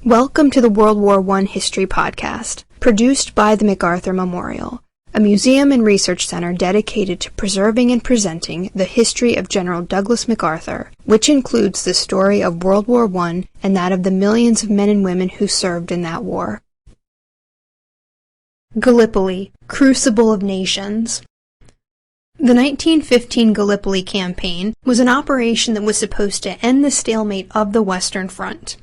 Welcome to the World War I History Podcast, produced by the MacArthur Memorial, a museum and research center dedicated to preserving and presenting the history of General Douglas MacArthur, which includes the story of World War I and that of the millions of men and women who served in that war. Gallipoli, Crucible of Nations. The 1915 Gallipoli Campaign was an operation that was supposed to end the stalemate of the Western Front.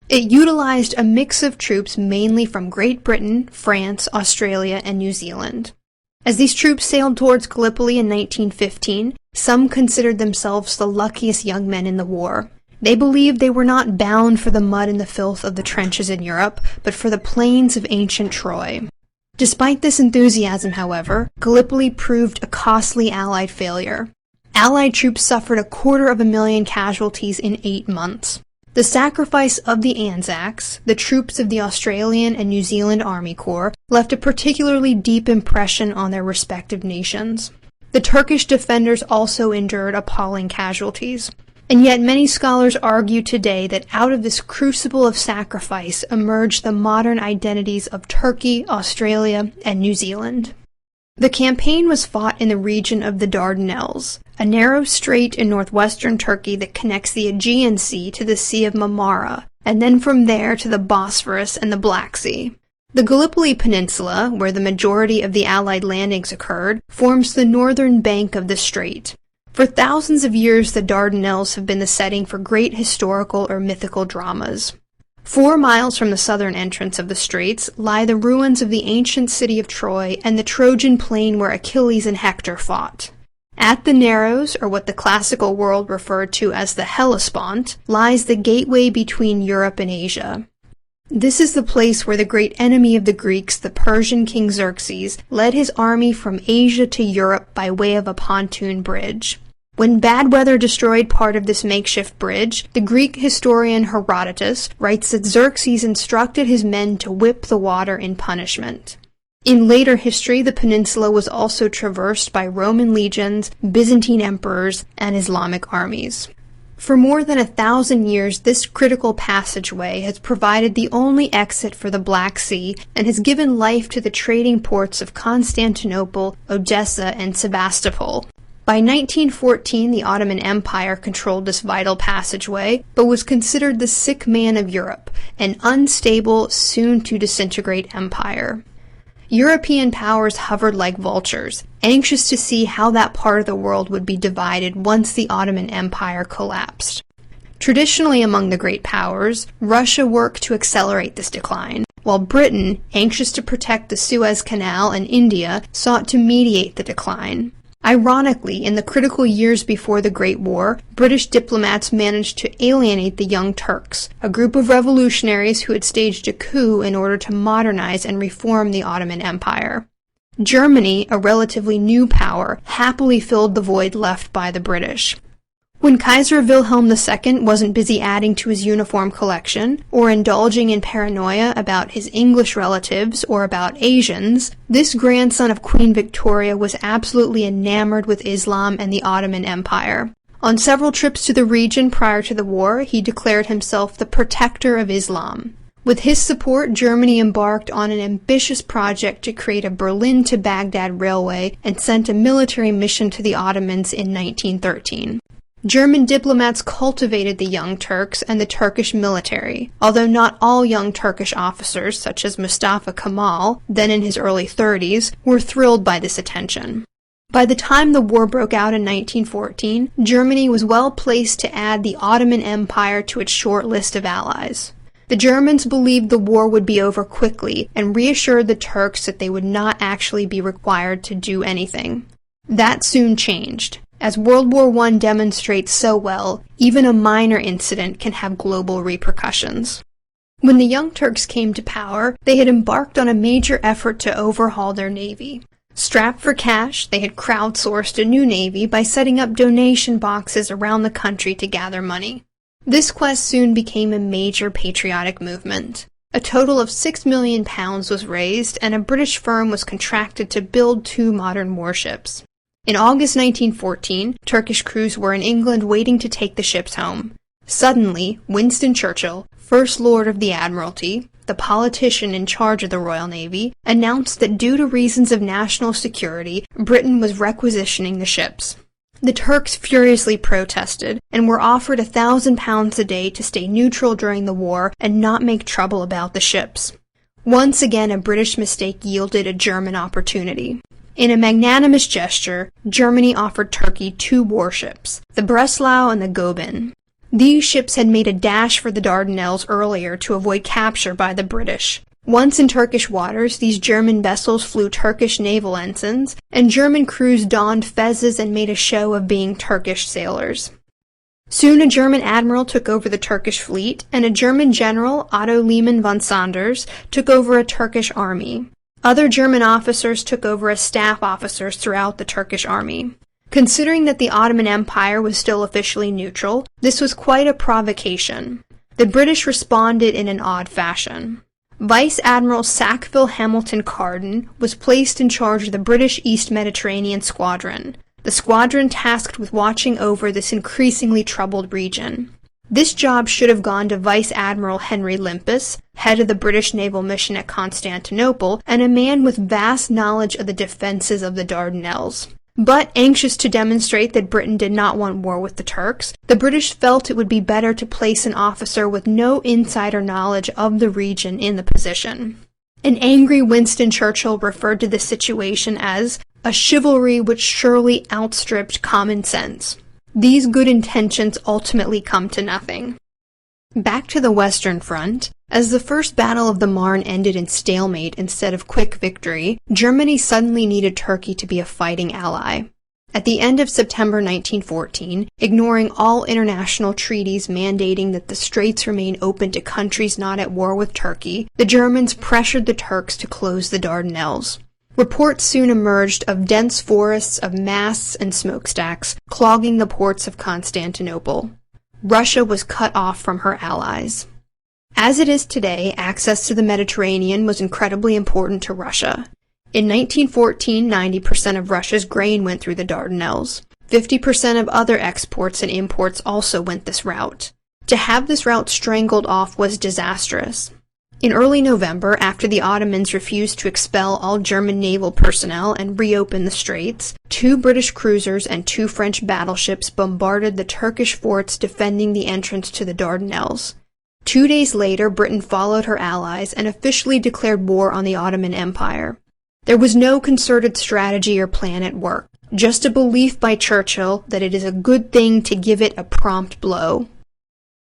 It utilized a mix of troops mainly from Great Britain, France, Australia, and New Zealand. As these troops sailed towards Gallipoli in 1915, some considered themselves the luckiest young men in the war. They believed they were not bound for the mud and the filth of the trenches in Europe, but for the plains of ancient Troy. Despite this enthusiasm, however, Gallipoli proved a costly Allied failure. Allied troops suffered 250,000 casualties in 8 months. The sacrifice of the ANZACs, the troops of the Australian and New Zealand Army Corps, left a particularly deep impression on their respective nations. The Turkish defenders also endured appalling casualties. And yet many scholars argue today that out of this crucible of sacrifice emerged the modern identities of Turkey, Australia, and New Zealand. The campaign was fought in the region of the Dardanelles, a narrow strait in northwestern Turkey that connects the Aegean Sea to the Sea of Marmara, and then from there to the Bosphorus and the Black Sea. The Gallipoli Peninsula, where the majority of the Allied landings occurred, forms the northern bank of the strait. For thousands of years, the Dardanelles have been the setting for great historical or mythical dramas. 4 miles from the southern entrance of the straits lie the ruins of the ancient city of Troy and the Trojan plain where Achilles and Hector fought. At the Narrows, or what the classical world referred to as the Hellespont, lies the gateway between Europe and Asia. This is the place where the great enemy of the Greeks, the Persian king Xerxes, led his army from Asia to Europe by way of a pontoon bridge. When bad weather destroyed part of this makeshift bridge, the Greek historian Herodotus writes that Xerxes instructed his men to whip the water in punishment. In later history, the peninsula was also traversed by Roman legions, Byzantine emperors, and Islamic armies. For more than 1,000 years, this critical passageway has provided the only exit for the Black Sea and has given life to the trading ports of Constantinople, Odessa, and Sebastopol. By 1914, the Ottoman Empire controlled this vital passageway, but was considered the sick man of Europe, an unstable, soon-to-disintegrate empire. European powers hovered like vultures, anxious to see how that part of the world would be divided once the Ottoman Empire collapsed. Traditionally among the great powers, Russia worked to accelerate this decline, while Britain, anxious to protect the Suez Canal, and India sought to mediate the decline. Ironically, in the critical years before the Great War, British diplomats managed to alienate the Young Turks, a group of revolutionaries who had staged a coup in order to modernize and reform the Ottoman Empire. Germany, a relatively new power, happily filled the void left by the British. When Kaiser Wilhelm II wasn't busy adding to his uniform collection, or indulging in paranoia about his English relatives or about Asians, this grandson of Queen Victoria was absolutely enamored with Islam and the Ottoman Empire. On several trips to the region prior to the war, he declared himself the protector of Islam. With his support, Germany embarked on an ambitious project to create a Berlin to Baghdad railway and sent a military mission to the Ottomans in 1913. German diplomats cultivated the Young Turks and the Turkish military, although not all young Turkish officers, such as Mustafa Kemal, then in his early 30s, were thrilled by this attention. By the time the war broke out in 1914, Germany was well placed to add the Ottoman Empire to its short list of allies. The Germans believed the war would be over quickly and reassured the Turks that they would not actually be required to do anything. That soon changed. As World War I demonstrates so well, even a minor incident can have global repercussions. When the Young Turks came to power, they had embarked on a major effort to overhaul their navy. Strapped for cash, they had crowdsourced a new navy by setting up donation boxes around the country to gather money. This quest soon became a major patriotic movement. A total of £6 million was raised, and a British firm was contracted to build 2 modern warships. In August 1914, Turkish crews were in England waiting to take the ships home. Suddenly, Winston Churchill, First Lord of the Admiralty, the politician in charge of the Royal Navy, announced that due to reasons of national security, Britain was requisitioning the ships. The Turks furiously protested and were offered £1,000 a day to stay neutral during the war and not make trouble about the ships. Once again, a British mistake yielded a German opportunity. In a magnanimous gesture, Germany offered Turkey 2 warships, the Breslau and the Goeben. These ships had made a dash for the Dardanelles earlier to avoid capture by the British. Once in Turkish waters, these German vessels flew Turkish naval ensigns, and German crews donned fezzes and made a show of being Turkish sailors. Soon a German admiral took over the Turkish fleet, and a German general, Otto Lehmann von Sanders, took over a Turkish army. Other German officers took over as staff officers throughout the Turkish army. Considering that the Ottoman Empire was still officially neutral, this was quite a provocation. The British responded in an odd fashion. Vice Admiral Sackville Hamilton Carden was placed in charge of the British East Mediterranean Squadron, the squadron tasked with watching over this increasingly troubled region. This job should have gone to Vice Admiral Henry Limpus, head of the British naval mission at Constantinople, and a man with vast knowledge of the defenses of the Dardanelles. But, anxious to demonstrate that Britain did not want war with the Turks, the British felt it would be better to place an officer with no insider knowledge of the region in the position. An angry Winston Churchill referred to this situation as a chivalry which surely outstripped common sense. These good intentions ultimately come to nothing. Back to the Western Front, as the First Battle of the Marne ended in stalemate instead of quick victory, Germany suddenly needed Turkey to be a fighting ally. At the end of September 1914, ignoring all international treaties mandating that the straits remain open to countries not at war with Turkey, the Germans pressured the Turks to close the Dardanelles. Reports soon emerged of dense forests of masts and smokestacks clogging the ports of Constantinople. Russia was cut off from her allies. As it is today, access to the Mediterranean was incredibly important to Russia. In 1914, 90% of Russia's grain went through the Dardanelles. 50% of other exports and imports also went this route. To have this route strangled off was disastrous. In early November, after the Ottomans refused to expel all German naval personnel and reopen the straits, 2 British cruisers and 2 French battleships bombarded the Turkish forts defending the entrance to the Dardanelles. 2 days later, Britain followed her allies and officially declared war on the Ottoman Empire. There was no concerted strategy or plan at work, just a belief by Churchill that it is a good thing to give it a prompt blow.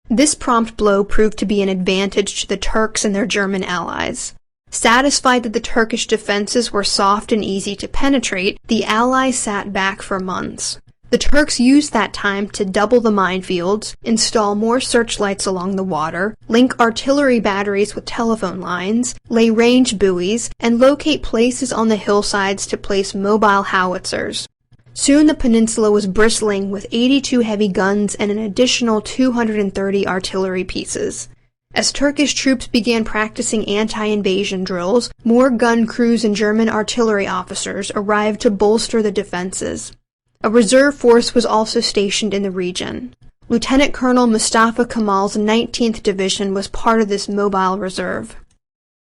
This prompt blow proved to be an advantage to the Turks and their German allies. Satisfied that the Turkish defenses were soft and easy to penetrate, the Allies sat back for months. The Turks used that time to double the minefields, install more searchlights along the water, link artillery batteries with telephone lines, lay range buoys, and locate places on the hillsides to place mobile howitzers. Soon the peninsula was bristling with 82 heavy guns and an additional 230 artillery pieces. As Turkish troops began practicing anti-invasion drills, more gun crews and German artillery officers arrived to bolster the defenses. A reserve force was also stationed in the region. Lieutenant Colonel Mustafa Kemal's 19th Division was part of this mobile reserve.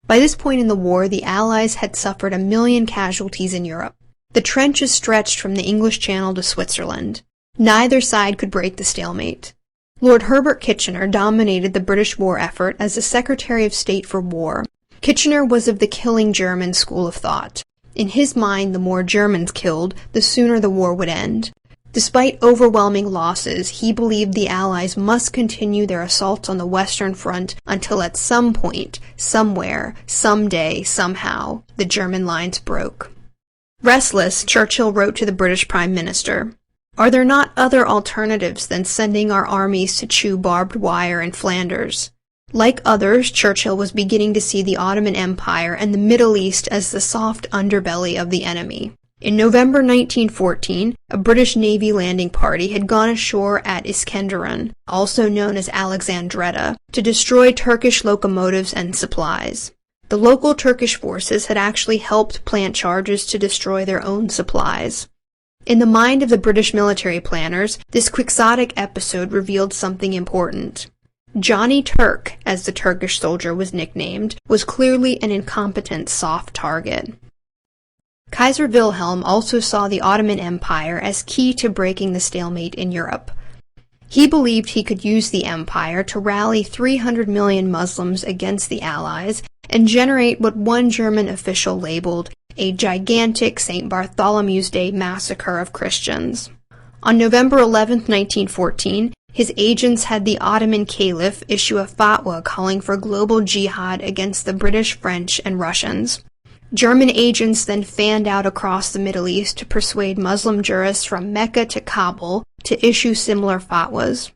By this point in the war, the Allies had suffered 1 million casualties in Europe. The trenches stretched from the English Channel to Switzerland. Neither side could break the stalemate. Lord Herbert Kitchener dominated the British war effort as the Secretary of State for War. Kitchener was of the killing German school of thought. In his mind, the more Germans killed, the sooner the war would end. Despite overwhelming losses, he believed the Allies must continue their assaults on the Western Front until at some point, somewhere, someday, somehow, the German lines broke. Restless, Churchill wrote to the British Prime Minister, "Are there not other alternatives than sending our armies to chew barbed wire in Flanders?" Like others, Churchill was beginning to see the Ottoman Empire and the Middle East as the soft underbelly of the enemy. In November 1914, a British Navy landing party had gone ashore at Iskenderun, also known as Alexandretta, to destroy Turkish locomotives and supplies. The local Turkish forces had actually helped plant charges to destroy their own supplies. In the mind of the British military planners, this quixotic episode revealed something important. Johnny Turk, as the Turkish soldier was nicknamed, was clearly an incompetent soft target. Kaiser Wilhelm also saw the Ottoman Empire as key to breaking the stalemate in Europe. He believed he could use the empire to rally 300 million Muslims against the Allies and generate what one German official labeled a gigantic St. Bartholomew's Day massacre of Christians. On November 11, 1914, his agents had the Ottoman Caliph issue a fatwa calling for global jihad against the British, French, and Russians. German agents then fanned out across the Middle East to persuade Muslim jurists from Mecca to Kabul to issue similar fatwas.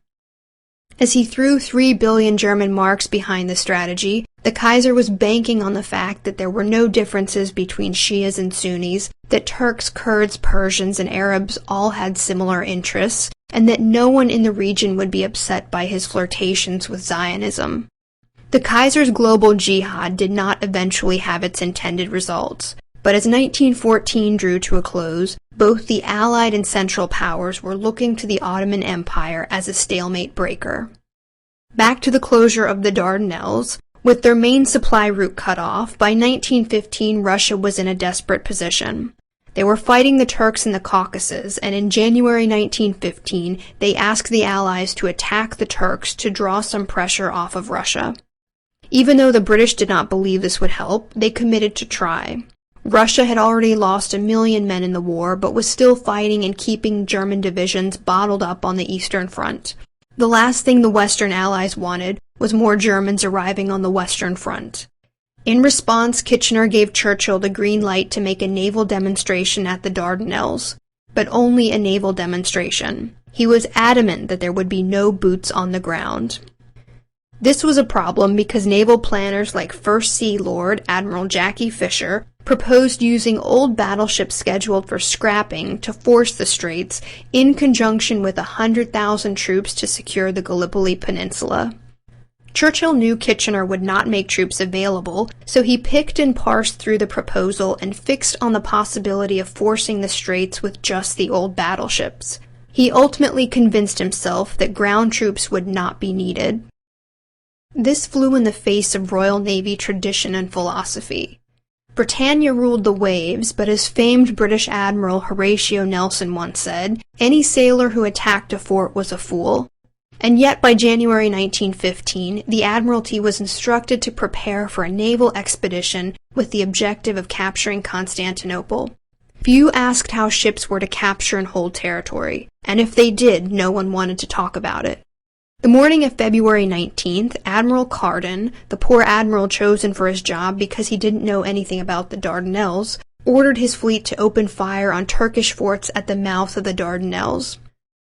As he threw 3 billion German marks behind the strategy, the Kaiser was banking on the fact that there were no differences between Shias and Sunnis, that Turks, Kurds, Persians, and Arabs all had similar interests, and that no one in the region would be upset by his flirtations with Zionism. The Kaiser's global jihad did not eventually have its intended results, but as 1914 drew to a close, both the Allied and Central Powers were looking to the Ottoman Empire as a stalemate breaker. Back to the closure of the Dardanelles, with their main supply route cut off, by 1915 Russia was in a desperate position. They were fighting the Turks in the Caucasus, and in January 1915 they asked the Allies to attack the Turks to draw some pressure off of Russia. Even though the British did not believe this would help, they committed to try. Russia had already lost 1 million men in the war, but was still fighting and keeping German divisions bottled up on the Eastern Front. The last thing the Western Allies wanted was more Germans arriving on the Western Front. In response, Kitchener gave Churchill the green light to make a naval demonstration at the Dardanelles, but only a naval demonstration. He was adamant that there would be no boots on the ground. This was a problem because naval planners like First Sea Lord Admiral Jackie Fisher proposed using old battleships scheduled for scrapping to force the straits in conjunction with 100,000 troops to secure the Gallipoli Peninsula. Churchill knew Kitchener would not make troops available, so he picked and parsed through the proposal and fixed on the possibility of forcing the straits with just the old battleships. He ultimately convinced himself that ground troops would not be needed. This flew in the face of Royal Navy tradition and philosophy. Britannia ruled the waves, but as famed British Admiral Horatio Nelson once said, any sailor who attacked a fort was a fool. And yet by January 1915, the Admiralty was instructed to prepare for a naval expedition with the objective of capturing Constantinople. Few asked how ships were to capture and hold territory, and if they did, no one wanted to talk about it. The morning of February 19th, Admiral Carden, the poor admiral chosen for his job because he didn't know anything about the Dardanelles, ordered his fleet to open fire on Turkish forts at the mouth of the Dardanelles.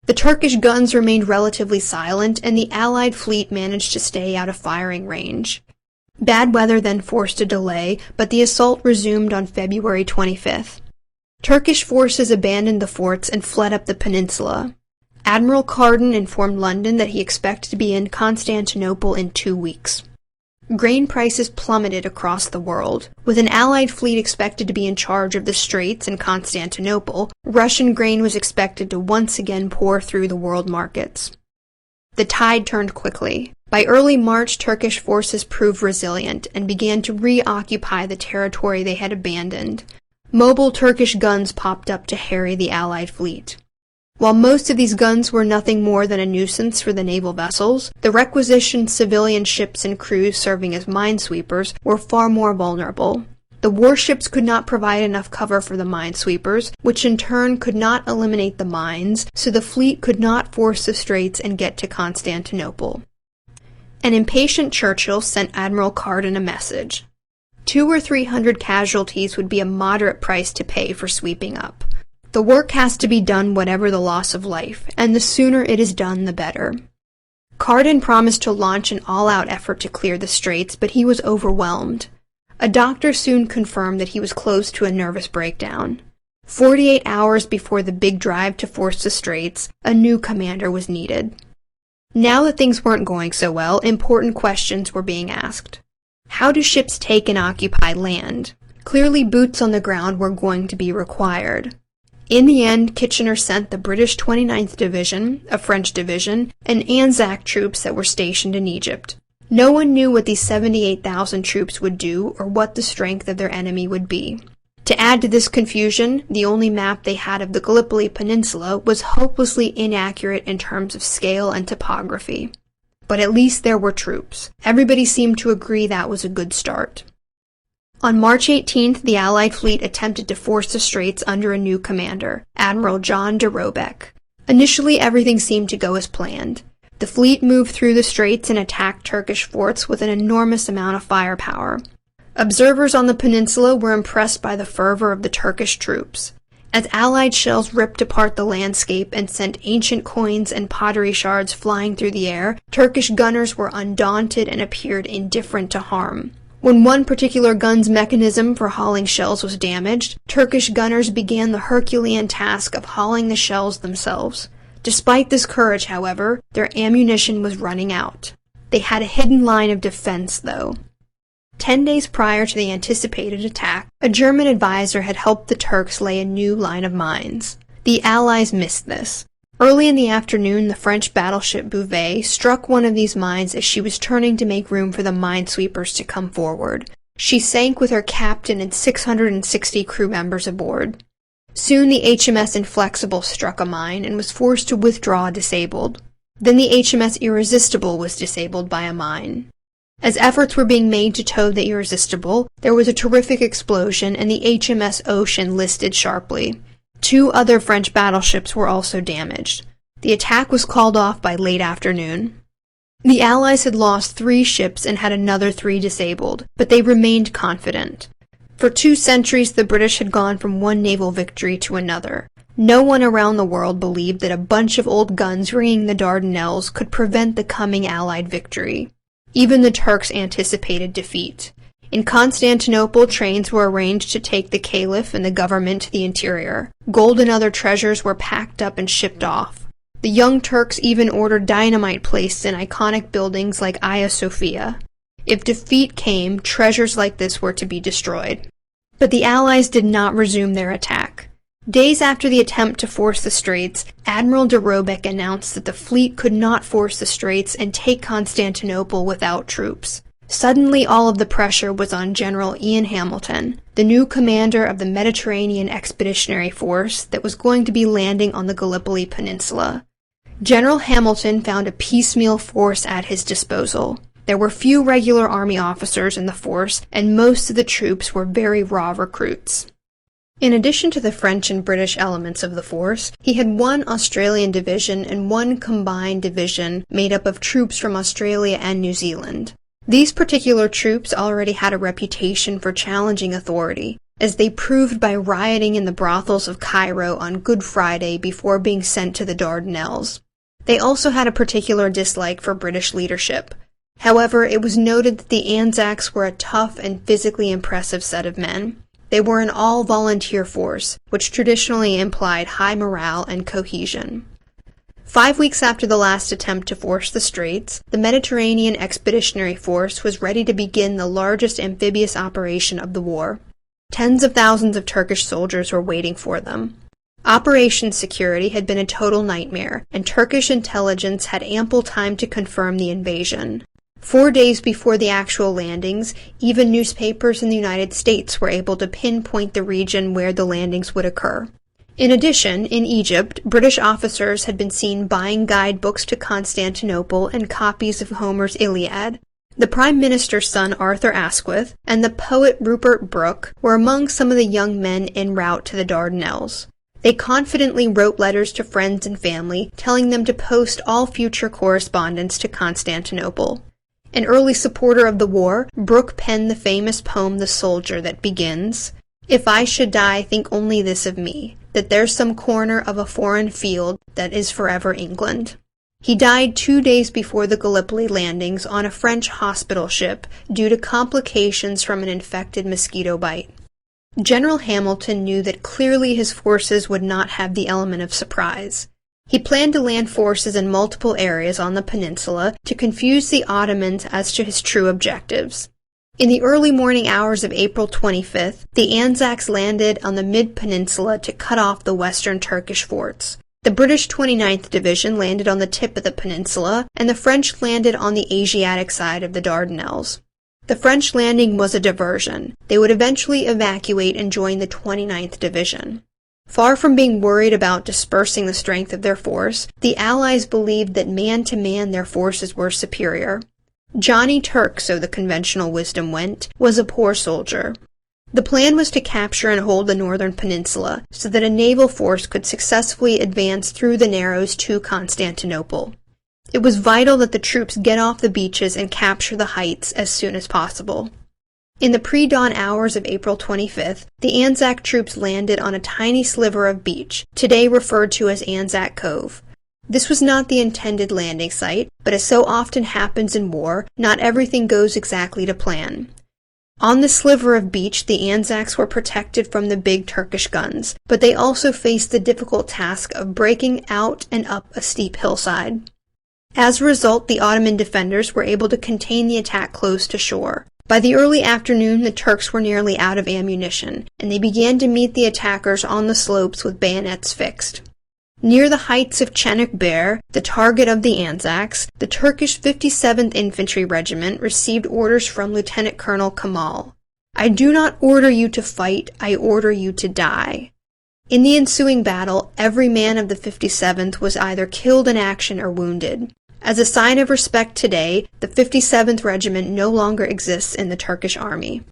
The Turkish guns remained relatively silent, and the Allied fleet managed to stay out of firing range. Bad weather then forced a delay, but the assault resumed on February 25th. Turkish forces abandoned the forts and fled up the peninsula. Admiral Carden informed London that he expected to be in Constantinople in 2 weeks. Grain prices plummeted across the world. With an Allied fleet expected to be in charge of the Straits and Constantinople, Russian grain was expected to once again pour through the world markets. The tide turned quickly. By early March, Turkish forces proved resilient and began to reoccupy the territory they had abandoned. Mobile Turkish guns popped up to harry the Allied fleet. While most of these guns were nothing more than a nuisance for the naval vessels, the requisitioned civilian ships and crews serving as minesweepers were far more vulnerable. The warships could not provide enough cover for the minesweepers, which in turn could not eliminate the mines, so the fleet could not force the straits and get to Constantinople. An impatient Churchill sent Admiral Carden a message. 200 or 300 casualties would be a moderate price to pay for sweeping up. The work has to be done whatever the loss of life, and the sooner it is done, the better. Carden promised to launch an all-out effort to clear the straits, but he was overwhelmed. A doctor soon confirmed that he was close to a nervous breakdown. 48 hours before the big drive to force the straits, a new commander was needed. Now that things weren't going so well, important questions were being asked. How do ships take and occupy land? Clearly boots on the ground were going to be required. In the end, Kitchener sent the British 29th Division, a French division, and ANZAC troops that were stationed in Egypt. No one knew what these 78,000 troops would do or what the strength of their enemy would be. To add to this confusion, the only map they had of the Gallipoli Peninsula was hopelessly inaccurate in terms of scale and topography. But at least there were troops. Everybody seemed to agree that was a good start. On March 18th, the Allied fleet attempted to force the straits under a new commander, Admiral John de Robeck. Initially, everything seemed to go as planned. The fleet moved through the straits and attacked Turkish forts with an enormous amount of firepower. Observers on the peninsula were impressed by the fervor of the Turkish troops. As Allied shells ripped apart the landscape and sent ancient coins and pottery shards flying through the air, Turkish gunners were undaunted and appeared indifferent to harm. When one particular gun's mechanism for hauling shells was damaged, Turkish gunners began the Herculean task of hauling the shells themselves. Despite this courage, however, their ammunition was running out. They had a hidden line of defense, though. 10 days prior to the anticipated attack, a German advisor had helped the Turks lay a new line of mines. The Allies missed this. Early in the afternoon, the French battleship Bouvet struck one of these mines as she was turning to make room for the minesweepers to come forward. She sank with her captain and 660 crew members aboard. Soon the HMS Inflexible struck a mine and was forced to withdraw disabled. Then the HMS Irresistible was disabled by a mine. As efforts were being made to tow the Irresistible, there was a terrific explosion and the HMS Ocean listed sharply. 2 other French battleships were also damaged. The attack was called off by late afternoon. The Allies had lost 3 ships and had another 3 disabled, but they remained confident. For 2 centuries, the British had gone from one naval victory to another. No one around the world believed that a bunch of old guns ringing the Dardanelles could prevent the coming Allied victory. Even the Turks anticipated defeat. In Constantinople, trains were arranged to take the caliph and the government to the interior. Gold and other treasures were packed up and shipped off. The young Turks even ordered dynamite placed in iconic buildings like Hagia Sophia. If defeat came, treasures like this were to be destroyed. But the Allies did not resume their attack. Days after the attempt to force the straits, Admiral de Robeck announced that the fleet could not force the straits and take Constantinople without troops. Suddenly all of the pressure was on General Ian Hamilton, the new commander of the Mediterranean Expeditionary Force that was going to be landing on the Gallipoli Peninsula. General Hamilton found a piecemeal force at his disposal. There were few regular army officers in the force, and most of the troops were very raw recruits. In addition to the French and British elements of the force, he had 1 Australian division and 1 combined division made up of troops from Australia and New Zealand. These particular troops already had a reputation for challenging authority, as they proved by rioting in the brothels of Cairo on Good Friday before being sent to the Dardanelles. They also had a particular dislike for British leadership. However, it was noted that the ANZACs were a tough and physically impressive set of men. They were an all-volunteer force, which traditionally implied high morale and cohesion. 5 weeks after the last attempt to force the straits, the Mediterranean Expeditionary Force was ready to begin the largest amphibious operation of the war. Tens of thousands of Turkish soldiers were waiting for them. Operation security had been a total nightmare, and Turkish intelligence had ample time to confirm the invasion. 4 days before the actual landings, even newspapers in the United States were able to pinpoint the region where the landings would occur. In addition, in Egypt, British officers had been seen buying guidebooks to Constantinople and copies of Homer's Iliad. The Prime Minister's son Arthur Asquith and the poet Rupert Brooke were among some of the young men en route to the Dardanelles. They confidently wrote letters to friends and family, telling them to post all future correspondence to Constantinople. An early supporter of the war, Brooke penned the famous poem The Soldier that begins, "If I should die, think only this of me, that there's some corner of a foreign field that is forever England." He died 2 days before the Gallipoli landings on a French hospital ship due to complications from an infected mosquito bite. General Hamilton knew that clearly his forces would not have the element of surprise. He planned to land forces in multiple areas on the peninsula to confuse the Ottomans as to his true objectives. In the early morning hours of April 25th, the ANZACs landed on the mid-peninsula to cut off the western Turkish forts. The British 29th Division landed on the tip of the peninsula, and the French landed on the Asiatic side of the Dardanelles. The French landing was a diversion. They would eventually evacuate and join the 29th Division. Far from being worried about dispersing the strength of their force, the Allies believed that man-to-man their forces were superior. Johnny Turk, so the conventional wisdom went, was a poor soldier. The plan was to capture and hold the northern peninsula so that a naval force could successfully advance through the Narrows to Constantinople. It was vital that the troops get off the beaches and capture the heights as soon as possible. In the pre-dawn hours of April 25th, the ANZAC troops landed on a tiny sliver of beach, today referred to as ANZAC Cove. This was not the intended landing site, but as so often happens in war, not everything goes exactly to plan. On the sliver of beach, the ANZACs were protected from the big Turkish guns, but they also faced the difficult task of breaking out and up a steep hillside. As a result, the Ottoman defenders were able to contain the attack close to shore. By the early afternoon, the Turks were nearly out of ammunition, and they began to meet the attackers on the slopes with bayonets fixed. Near the heights of Çanakkale, the target of the ANZACs, the Turkish 57th Infantry Regiment received orders from Lieutenant Colonel Kemal. "I do not order you to fight, I order you to die." In the ensuing battle, every man of the 57th was either killed in action or wounded. As a sign of respect today, the 57th Regiment no longer exists in the Turkish army.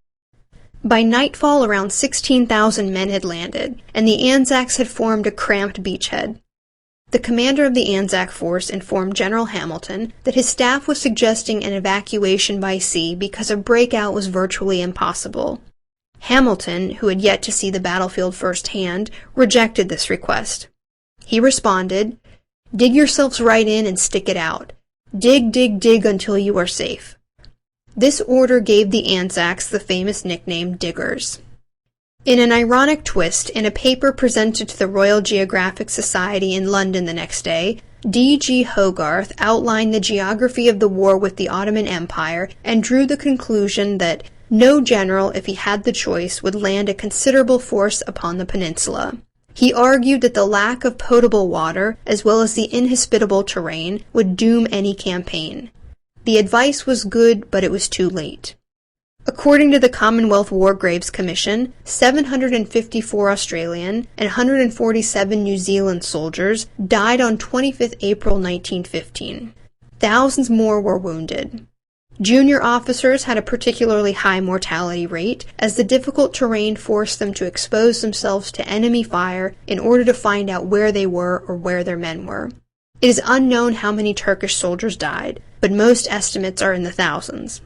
By nightfall, around 16,000 men had landed, and the ANZACs had formed a cramped beachhead. The commander of the ANZAC force informed General Hamilton that his staff was suggesting an evacuation by sea because a breakout was virtually impossible. Hamilton, who had yet to see the battlefield firsthand, rejected this request. He responded, "Dig yourselves right in and stick it out. Dig, dig, dig until you are safe." This order gave the ANZACs the famous nickname Diggers. In an ironic twist, in a paper presented to the Royal Geographic Society in London the next day, D.G. Hogarth outlined the geography of the war with the Ottoman Empire and drew the conclusion that no general, if he had the choice, would land a considerable force upon the peninsula. He argued that the lack of potable water, as well as the inhospitable terrain, would doom any campaign. The advice was good, but it was too late. According to the Commonwealth War Graves Commission, 754 Australian and 147 New Zealand soldiers died on 25th April 1915. Thousands more were wounded. Junior officers had a particularly high mortality rate, as the difficult terrain forced them to expose themselves to enemy fire in order to find out where they were or where their men were. It is unknown how many Turkish soldiers died, but most estimates are in the thousands.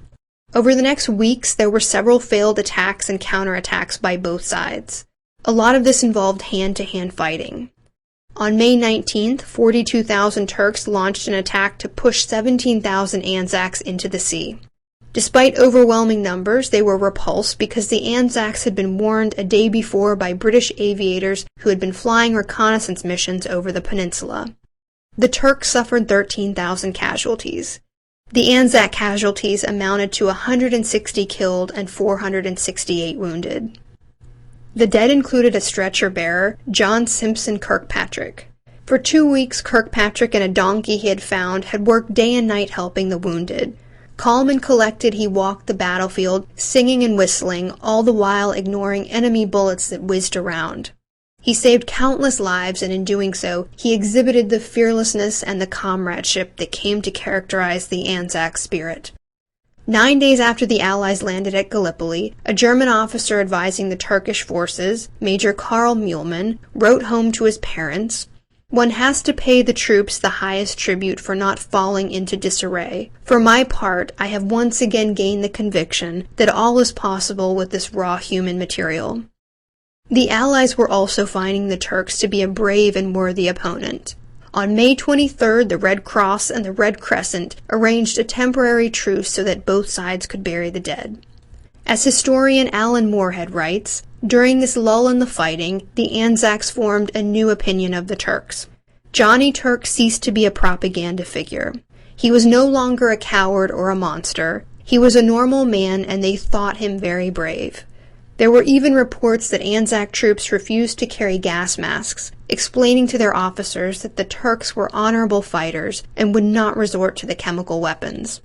Over the next weeks, there were several failed attacks and counterattacks by both sides. A lot of this involved hand-to-hand fighting. On May 19th, 42,000 Turks launched an attack to push 17,000 ANZACs into the sea. Despite overwhelming numbers, they were repulsed because the ANZACs had been warned a day before by British aviators who had been flying reconnaissance missions over the peninsula. The Turks suffered 13,000 casualties. The ANZAC casualties amounted to 160 killed and 468 wounded. The dead included a stretcher-bearer, John Simpson Kirkpatrick. For 2 weeks, Kirkpatrick and a donkey he had found had worked day and night helping the wounded. Calm and collected, he walked the battlefield, singing and whistling, all the while ignoring enemy bullets that whizzed around. He saved countless lives, and in doing so, he exhibited the fearlessness and the comradeship that came to characterize the ANZAC spirit. 9 days after the Allies landed at Gallipoli, a German officer advising the Turkish forces, Major Karl Mühlmann, wrote home to his parents, "One has to pay the troops the highest tribute for not falling into disarray. For my part, I have once again gained the conviction that all is possible with this raw human material." The Allies were also finding the Turks to be a brave and worthy opponent. On May 23rd, the Red Cross and the Red Crescent arranged a temporary truce so that both sides could bury the dead. As historian Alan Moorhead writes, during this lull in the fighting, the ANZACs formed a new opinion of the Turks. Johnny Turk ceased to be a propaganda figure. He was no longer a coward or a monster. He was a normal man, and they thought him very brave. There were even reports that ANZAC troops refused to carry gas masks, explaining to their officers that the Turks were honorable fighters and would not resort to the chemical weapons.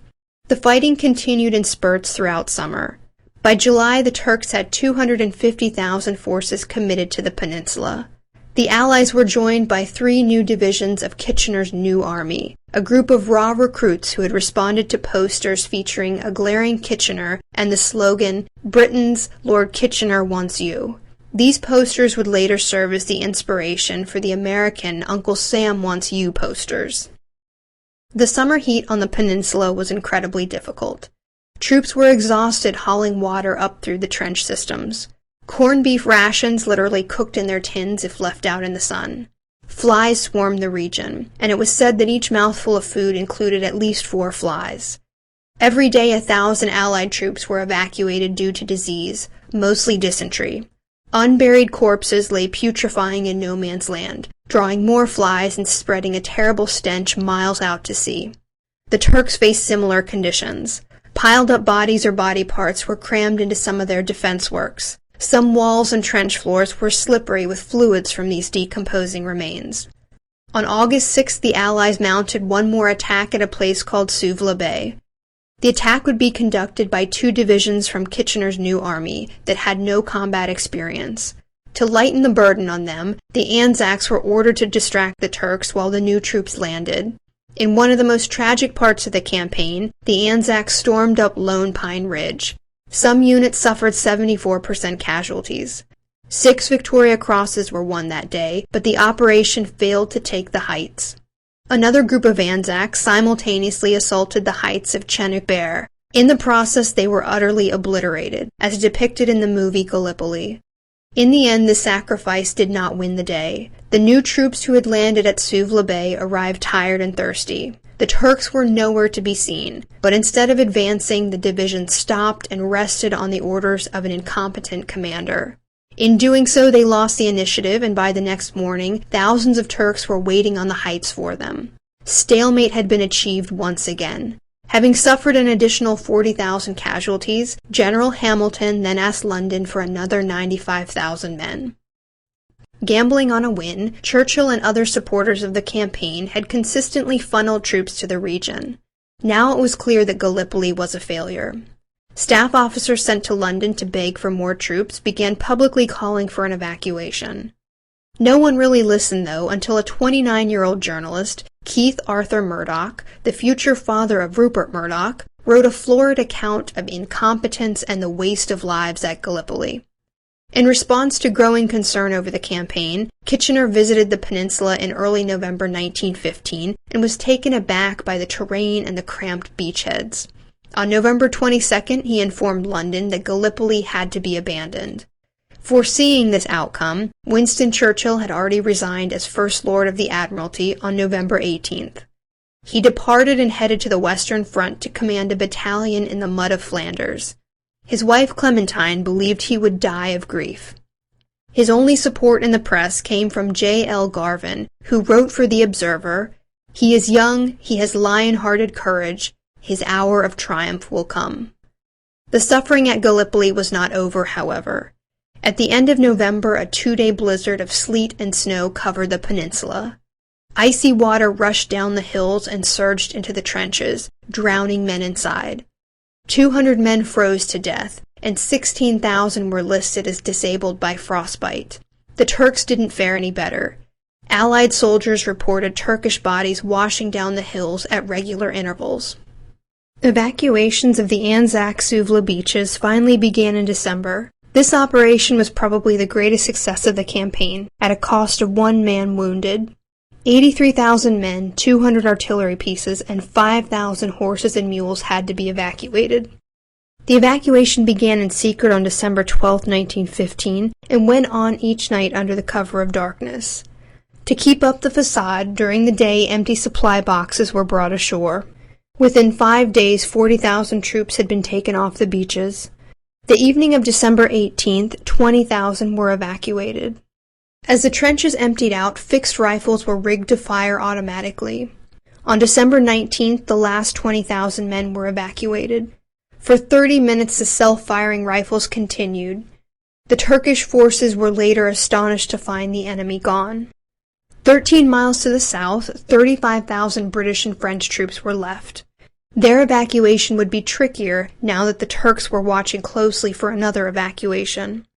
The fighting continued in spurts throughout summer. By July, the Turks had 250,000 forces committed to the peninsula. The Allies were joined by 3 new divisions of Kitchener's New Army, a group of raw recruits who had responded to posters featuring a glaring Kitchener and the slogan, "Britons, Lord Kitchener wants you." These posters would later serve as the inspiration for the American Uncle Sam Wants You posters. The summer heat on the peninsula was incredibly difficult. Troops were exhausted hauling water up through the trench systems. Corned beef rations literally cooked in their tins if left out in the sun. Flies swarmed the region, and it was said that each mouthful of food included at least 4 flies. Every day 1,000 Allied troops were evacuated due to disease, mostly dysentery. Unburied corpses lay putrefying in no man's land, drawing more flies and spreading a terrible stench miles out to sea. The Turks faced similar conditions. Piled up bodies or body parts were crammed into some of their defense works. Some walls and trench floors were slippery with fluids from these decomposing remains. On August 6th, the Allies mounted one more attack at a place called Suvla Bay. The attack would be conducted by 2 divisions from Kitchener's New Army that had no combat experience. To lighten the burden on them, the ANZACs were ordered to distract the Turks while the new troops landed. In one of the most tragic parts of the campaign, the ANZACs stormed up Lone Pine Ridge. Some units suffered 74% casualties. 6 Victoria Crosses were won that day, but the operation failed to take the heights. Another group of ANZACs simultaneously assaulted the heights of Chinook Bear. In the process, they were utterly obliterated, as depicted in the movie Gallipoli. In the end, the sacrifice did not win the day. The new troops who had landed at Suvla Bay arrived tired and thirsty. The Turks were nowhere to be seen, but instead of advancing, the division stopped and rested on the orders of an incompetent commander. In doing so, they lost the initiative, and by the next morning, thousands of Turks were waiting on the heights for them. Stalemate had been achieved once again. Having suffered an additional 40,000 casualties, General Hamilton then asked London for another 95,000 men. Gambling on a win, Churchill and other supporters of the campaign had consistently funneled troops to the region. Now it was clear that Gallipoli was a failure. Staff officers sent to London to beg for more troops began publicly calling for an evacuation. No one really listened, though, until a 29-year-old journalist, Keith Arthur Murdoch, the future father of Rupert Murdoch, wrote a florid account of incompetence and the waste of lives at Gallipoli. In response to growing concern over the campaign, Kitchener visited the peninsula in early November 1915 and was taken aback by the terrain and the cramped beachheads. On November 22nd, he informed London that Gallipoli had to be abandoned. Foreseeing this outcome, Winston Churchill had already resigned as First Lord of the Admiralty on November 18th. He departed and headed to the Western Front to command a battalion in the mud of Flanders. His wife Clementine believed he would die of grief. His only support in the press came from J. L. Garvin, who wrote for The Observer, "He is young, he has lion-hearted courage, his hour of triumph will come." The suffering at Gallipoli was not over, however. At the end of November, a 2-day blizzard of sleet and snow covered the peninsula. Icy water rushed down the hills and surged into the trenches, drowning men inside. 200 men froze to death, and 16,000 were listed as disabled by frostbite. The Turks didn't fare any better. Allied soldiers reported Turkish bodies washing down the hills at regular intervals. Evacuations of the Anzac Suvla beaches finally began in December. This operation was probably the greatest success of the campaign, at a cost of 1 man wounded. 83,000 men, 200 artillery pieces, and 5,000 horses and mules had to be evacuated. The evacuation began in secret on December 12, 1915, and went on each night under the cover of darkness. To keep up the facade, during the day empty supply boxes were brought ashore. Within 5 days, 40,000 troops had been taken off the beaches. The evening of December 18th, 20,000 were evacuated. As the trenches emptied out, fixed rifles were rigged to fire automatically. On December 19th, the last 20,000 men were evacuated. For 30 minutes the self-firing rifles continued. The Turkish forces were later astonished to find the enemy gone. 13 miles to the south, 35,000 British and French troops were left. Their evacuation would be trickier now that the Turks were watching closely for another evacuation.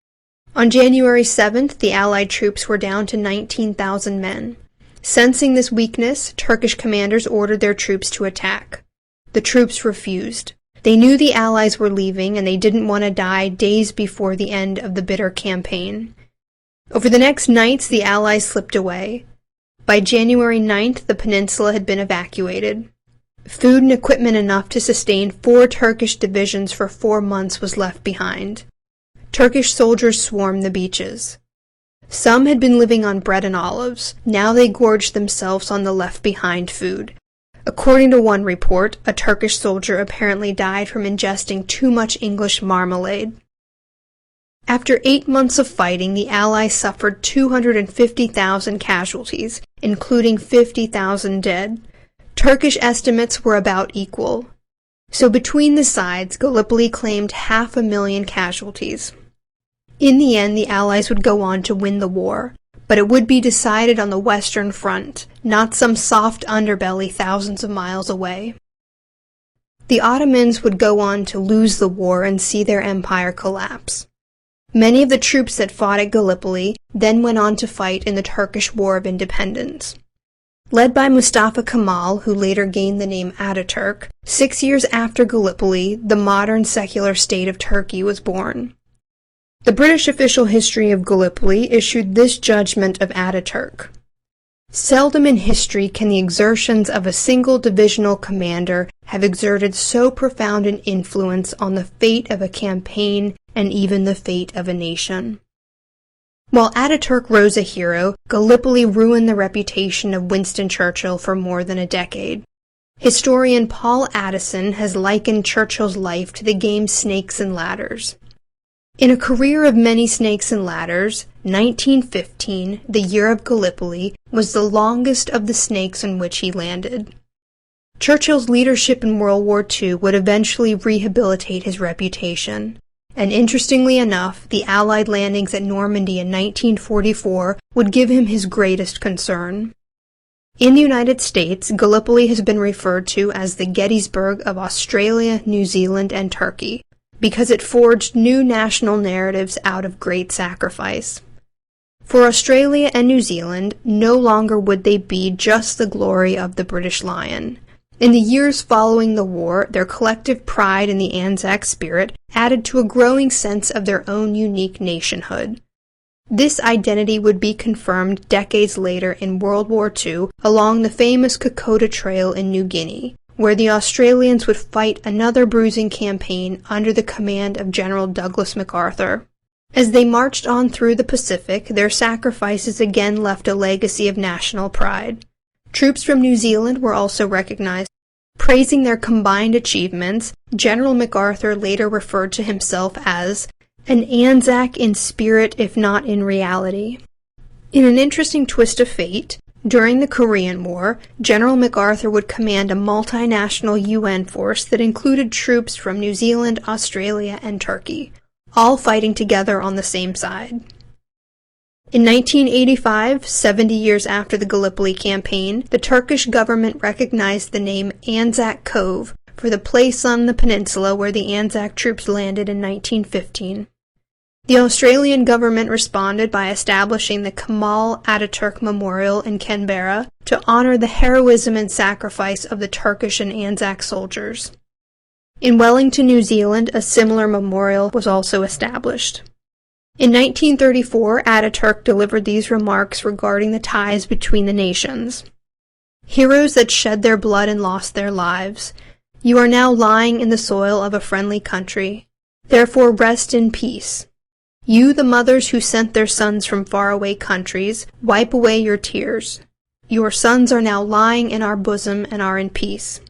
On January 7th, the Allied troops were down to 19,000 men. Sensing this weakness, Turkish commanders ordered their troops to attack. The troops refused. They knew the Allies were leaving, and they didn't want to die days before the end of the bitter campaign. Over the next nights, the Allies slipped away. By January 9th, the peninsula had been evacuated. Food and equipment enough to sustain 4 Turkish divisions for 4 months was left behind. Turkish soldiers swarmed the beaches. Some had been living on bread and olives. Now they gorged themselves on the left-behind food. According to one report, a Turkish soldier apparently died from ingesting too much English marmalade. After 8 months of fighting, the Allies suffered 250,000 casualties, including 50,000 dead. Turkish estimates were about equal. So between the sides, Gallipoli claimed 500,000 casualties. In the end, the Allies would go on to win the war, but it would be decided on the Western Front, not some soft underbelly thousands of miles away. The Ottomans would go on to lose the war and see their empire collapse. Many of the troops that fought at Gallipoli then went on to fight in the Turkish War of Independence. Led by Mustafa Kemal, who later gained the name Ataturk, 6 years after Gallipoli, the modern secular state of Turkey was born. The British official history of Gallipoli issued this judgment of Ataturk. Seldom in history can the exertions of a single divisional commander have exerted so profound an influence on the fate of a campaign and even the fate of a nation. While Ataturk rose a hero, Gallipoli ruined the reputation of Winston Churchill for more than a decade. Historian Paul Addison has likened Churchill's life to the game Snakes and Ladders. In a career of many snakes and ladders, 1915, the year of Gallipoli, was the longest of the snakes on which he landed. Churchill's leadership in World War II would eventually rehabilitate his reputation. And interestingly enough, the Allied landings at Normandy in 1944 would give him his greatest concern. In the United States, Gallipoli has been referred to as the Gettysburg of Australia, New Zealand, and Turkey, because it forged new national narratives out of great sacrifice. For Australia and New Zealand, no longer would they be just the glory of the British Lion. In the years following the war, their collective pride in the ANZAC spirit added to a growing sense of their own unique nationhood. This identity would be confirmed decades later in World War II along the famous Kokoda Trail in New Guinea, where the Australians would fight another bruising campaign under the command of General Douglas MacArthur. As they marched on through the Pacific, their sacrifices again left a legacy of national pride. Troops from New Zealand were also recognized. Praising their combined achievements, General MacArthur later referred to himself as an ANZAC in spirit if not in reality. In an interesting twist of fate, during the Korean War, General MacArthur would command a multinational UN force that included troops from New Zealand, Australia, and Turkey, all fighting together on the same side. In 1985, 70 years after the Gallipoli Campaign, the Turkish government recognized the name Anzac Cove for the place on the peninsula where the Anzac troops landed in 1915. The Australian government responded by establishing the Kemal Ataturk Memorial in Canberra to honor the heroism and sacrifice of the Turkish and Anzac soldiers. In Wellington, New Zealand, a similar memorial was also established. In 1934, Ataturk delivered these remarks regarding the ties between the nations. Heroes that shed their blood and lost their lives, you are now lying in the soil of a friendly country. Therefore rest in peace. You, the mothers who sent their sons from faraway countries, wipe away your tears. Your sons are now lying in our bosom and are in peace.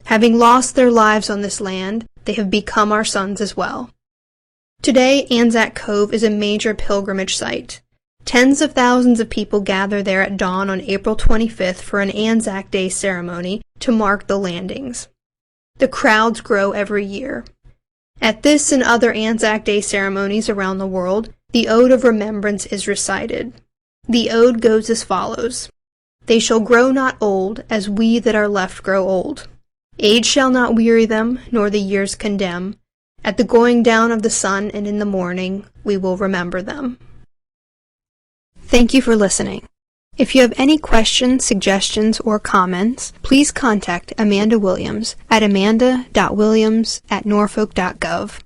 Having lost their lives on this land, they have become our sons as well. Today, Anzac Cove is a major pilgrimage site. Tens of thousands of people gather there at dawn on April 25th for an Anzac Day ceremony to mark the landings. The crowds grow every year. At this and other Anzac Day ceremonies around the world, the Ode of Remembrance is recited. The ode goes as follows. They shall grow not old, as we that are left grow old. Age shall not weary them, nor the years condemn. At the going down of the sun and in the morning, we will remember them. Thank you for listening. If you have any questions, suggestions, or comments, please contact Amanda Williams at amanda.williams@norfolk.gov.